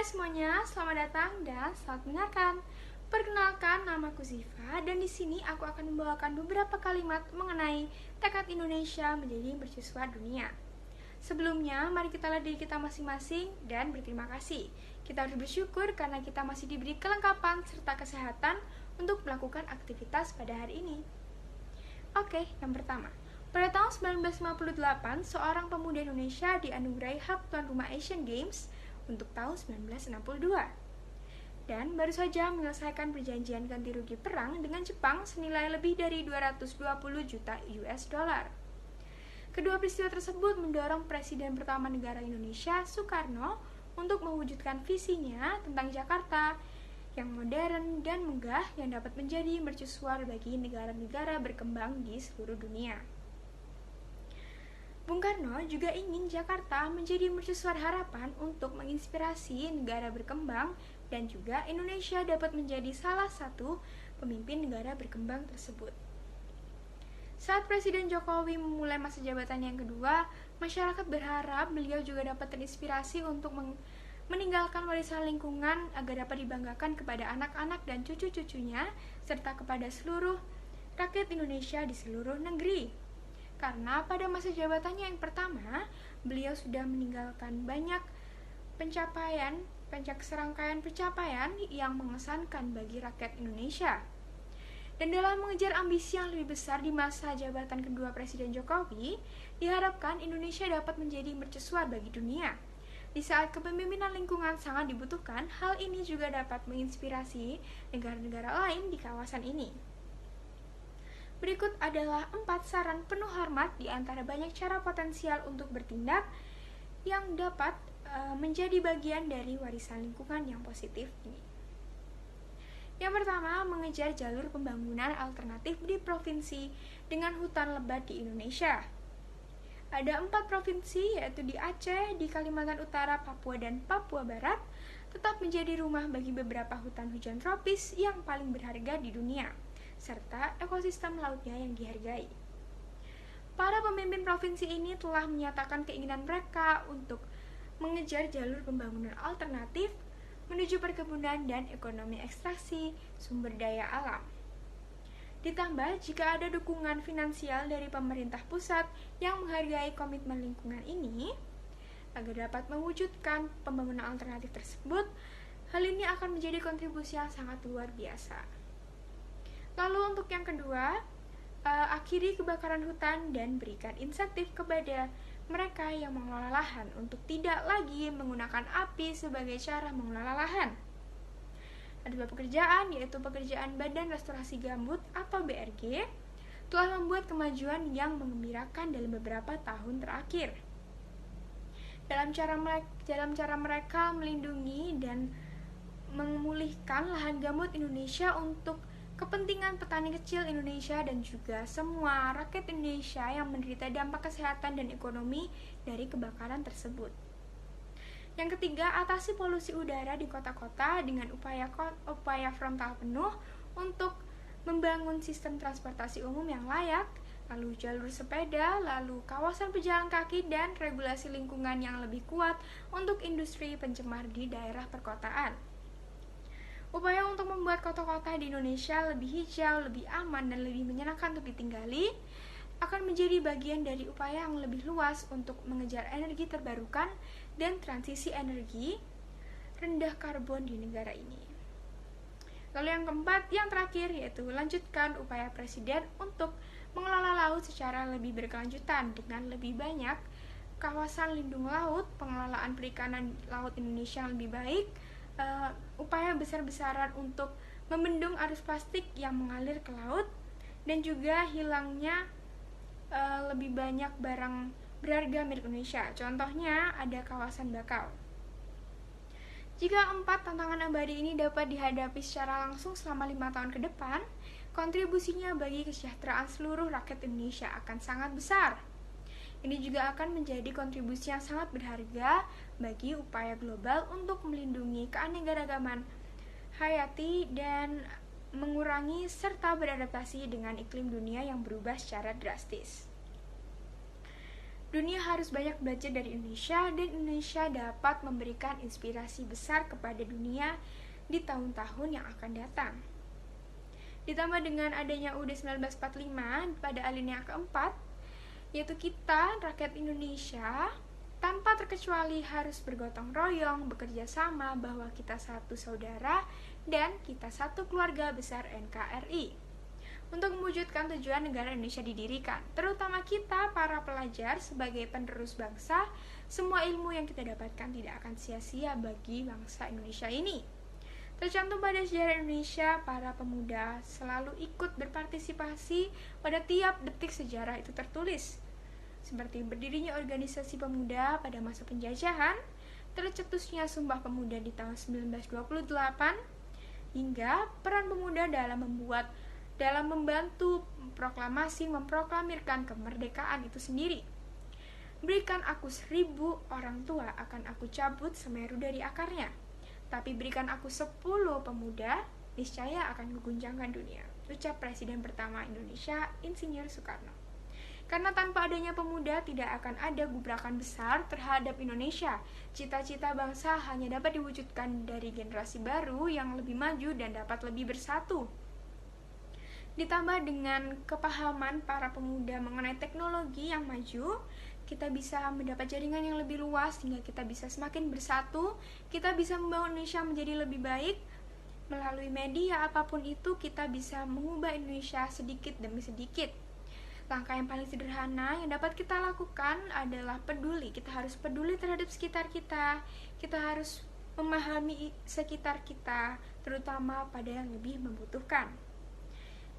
semuanya, selamat datang dan selamat mendengarkan. Perkenalkan, namaku Ziva dan di sini aku akan membawakan beberapa kalimat mengenai tekad Indonesia menjadi mercusuar dunia. Sebelumnya, mari kita lihat diri kita masing-masing dan berterima kasih. Kita harus bersyukur karena kita masih diberi kelengkapan serta kesehatan untuk melakukan aktivitas pada hari ini. Oke, yang pertama. Pada tahun 1958, seorang pemuda Indonesia dianugerahi hak tuan rumah Asian Games untuk tahun 1962 dan baru saja menyelesaikan perjanjian ganti rugi perang dengan Jepang senilai lebih dari 220 juta US dollar. Kedua peristiwa tersebut mendorong Presiden pertama negara Indonesia, Soekarno, untuk mewujudkan visinya tentang Jakarta yang modern dan megah yang dapat menjadi mercusuar bagi negara-negara berkembang di seluruh dunia. Bung Karno juga ingin Jakarta menjadi mercusuar harapan untuk menginspirasi negara berkembang dan juga Indonesia dapat menjadi salah satu pemimpin negara berkembang tersebut. Saat Presiden Jokowi memulai masa jabatan yang kedua, masyarakat berharap beliau juga dapat terinspirasi untuk meninggalkan warisan lingkungan agar dapat dibanggakan kepada anak-anak dan cucu-cucunya serta kepada seluruh rakyat Indonesia di seluruh negeri. Karena pada masa jabatannya yang pertama, beliau sudah meninggalkan banyak serangkaian pencapaian yang mengesankan bagi rakyat Indonesia. Dan dalam mengejar ambisi yang lebih besar di masa jabatan kedua Presiden Jokowi, diharapkan Indonesia dapat menjadi mercusuar bagi dunia. Di saat kepemimpinan lingkungan sangat dibutuhkan, hal ini juga dapat menginspirasi negara-negara lain di kawasan ini. Berikut adalah 4 saran penuh hormat di antara banyak cara potensial untuk bertindak yang dapat menjadi bagian dari warisan lingkungan yang positif ini. Yang pertama, mengejar jalur pembangunan alternatif di provinsi dengan hutan lebat di Indonesia. Ada 4 provinsi, yaitu di Aceh, di Kalimantan Utara, Papua, dan Papua Barat, tetap menjadi rumah bagi beberapa hutan hujan tropis yang paling berharga di dunia, serta ekosistem lautnya yang dihargai. Para pemimpin provinsi ini telah menyatakan keinginan mereka untuk mengejar jalur pembangunan alternatif menuju perkebunan dan ekonomi ekstraksi sumber daya alam. Ditambah, jika ada dukungan finansial dari pemerintah pusat yang menghargai komitmen lingkungan ini, agar dapat mewujudkan pembangunan alternatif tersebut, hal ini akan menjadi kontribusi yang sangat luar biasa. Lalu untuk yang kedua, akhiri kebakaran hutan dan berikan insentif kepada mereka yang mengelola lahan untuk tidak lagi menggunakan api sebagai cara mengelola lahan. Ada 2 pekerjaan, yaitu pekerjaan Badan Restorasi Gambut atau BRG, telah membuat kemajuan yang menggembirakan dalam beberapa tahun terakhir. Dalam cara mereka melindungi dan memulihkan lahan gambut Indonesia untuk kepentingan petani kecil Indonesia dan juga semua rakyat Indonesia yang menderita dampak kesehatan dan ekonomi dari kebakaran tersebut. Yang ketiga, atasi polusi udara di kota-kota dengan upaya frontal penuh untuk membangun sistem transportasi umum yang layak, lalu jalur sepeda, lalu kawasan pejalan kaki, dan regulasi lingkungan yang lebih kuat untuk industri pencemar di daerah perkotaan. Upaya untuk membuat kota-kota di Indonesia lebih hijau, lebih aman, dan lebih menyenangkan untuk ditinggali akan menjadi bagian dari upaya yang lebih luas untuk mengejar energi terbarukan dan transisi energi rendah karbon di negara ini. Lalu yang keempat, yang terakhir, yaitu lanjutkan upaya Presiden untuk mengelola laut secara lebih berkelanjutan dengan lebih banyak kawasan lindung laut, pengelolaan perikanan laut Indonesia yang lebih baik, upaya besar-besaran untuk membendung arus plastik yang mengalir ke laut, dan juga hilangnya lebih banyak barang berharga milik Indonesia. Contohnya ada kawasan bakau. Jika 4 tantangan abadi ini dapat dihadapi secara langsung selama 5 tahun ke depan, kontribusinya bagi kesejahteraan seluruh rakyat Indonesia akan sangat besar. Ini juga akan menjadi kontribusi yang sangat berharga bagi upaya global untuk melindungi keanekaragaman hayati dan mengurangi serta beradaptasi dengan iklim dunia yang berubah secara drastis. Dunia harus banyak belajar dari Indonesia, dan Indonesia dapat memberikan inspirasi besar kepada dunia di tahun-tahun yang akan datang. Ditambah dengan adanya UUD 1945 pada alinea keempat, yaitu kita, rakyat Indonesia, tanpa terkecuali harus bergotong royong, bekerja sama bahwa kita satu saudara dan kita satu keluarga besar NKRI. Untuk mewujudkan tujuan negara Indonesia didirikan, terutama kita para pelajar sebagai penerus bangsa, semua ilmu yang kita dapatkan tidak akan sia-sia bagi bangsa Indonesia ini. Tercantum pada sejarah Indonesia, para pemuda selalu ikut berpartisipasi pada tiap detik sejarah itu tertulis. Seperti berdirinya organisasi pemuda pada masa penjajahan, tercetusnya Sumpah Pemuda di tahun 1928, hingga peran pemuda dalam membantu proklamasi memproklamirkan kemerdekaan itu sendiri. Berikan aku 1000 orang tua, akan aku cabut Semeru dari akarnya. Tapi berikan aku 10 pemuda, niscaya akan mengguncangkan dunia, ucap Presiden pertama Indonesia, Insinyur Soekarno. Karena tanpa adanya pemuda tidak akan ada gebrakan besar terhadap Indonesia. Cita-cita bangsa hanya dapat diwujudkan dari generasi baru yang lebih maju dan dapat lebih bersatu. Ditambah dengan kepahaman para pemuda mengenai teknologi yang maju, kita bisa mendapat jaringan yang lebih luas sehingga kita bisa semakin bersatu, kita bisa membangun Indonesia menjadi lebih baik. Melalui media apapun itu, kita bisa mengubah Indonesia sedikit demi sedikit. Langkah yang paling sederhana yang dapat kita lakukan adalah peduli. Kita harus peduli terhadap sekitar kita. Kita harus memahami sekitar kita, terutama pada yang lebih membutuhkan.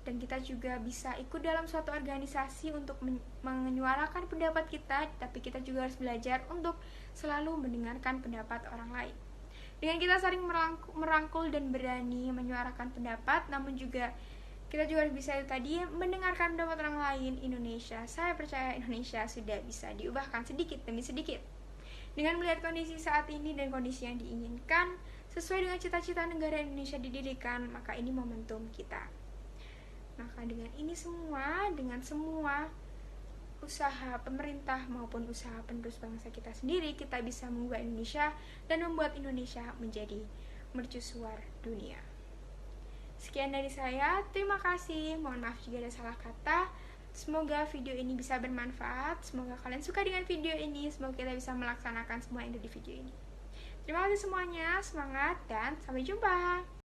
Dan kita juga bisa ikut dalam suatu organisasi untuk menyuarakan pendapat kita, tapi kita juga harus belajar untuk selalu mendengarkan pendapat orang lain. Dengan kita saling merangkul dan berani menyuarakan pendapat, namun juga kita juga bisa tadi mendengarkan pendapat orang lain, saya percaya Indonesia sudah bisa diubahkan sedikit demi sedikit. Dengan melihat kondisi saat ini dan kondisi yang diinginkan, sesuai dengan cita-cita negara Indonesia didirikan, maka ini momentum kita. Maka dengan ini semua, dengan semua usaha pemerintah maupun usaha penerus bangsa kita sendiri, kita bisa mengubah Indonesia dan membuat Indonesia menjadi mercusuar dunia. Sekian dari saya, terima kasih, mohon maaf jika ada salah kata. Semoga video ini bisa bermanfaat, semoga kalian suka dengan video ini, semoga kita bisa melaksanakan semua yang ada di video ini. Terima kasih semuanya, semangat dan sampai jumpa.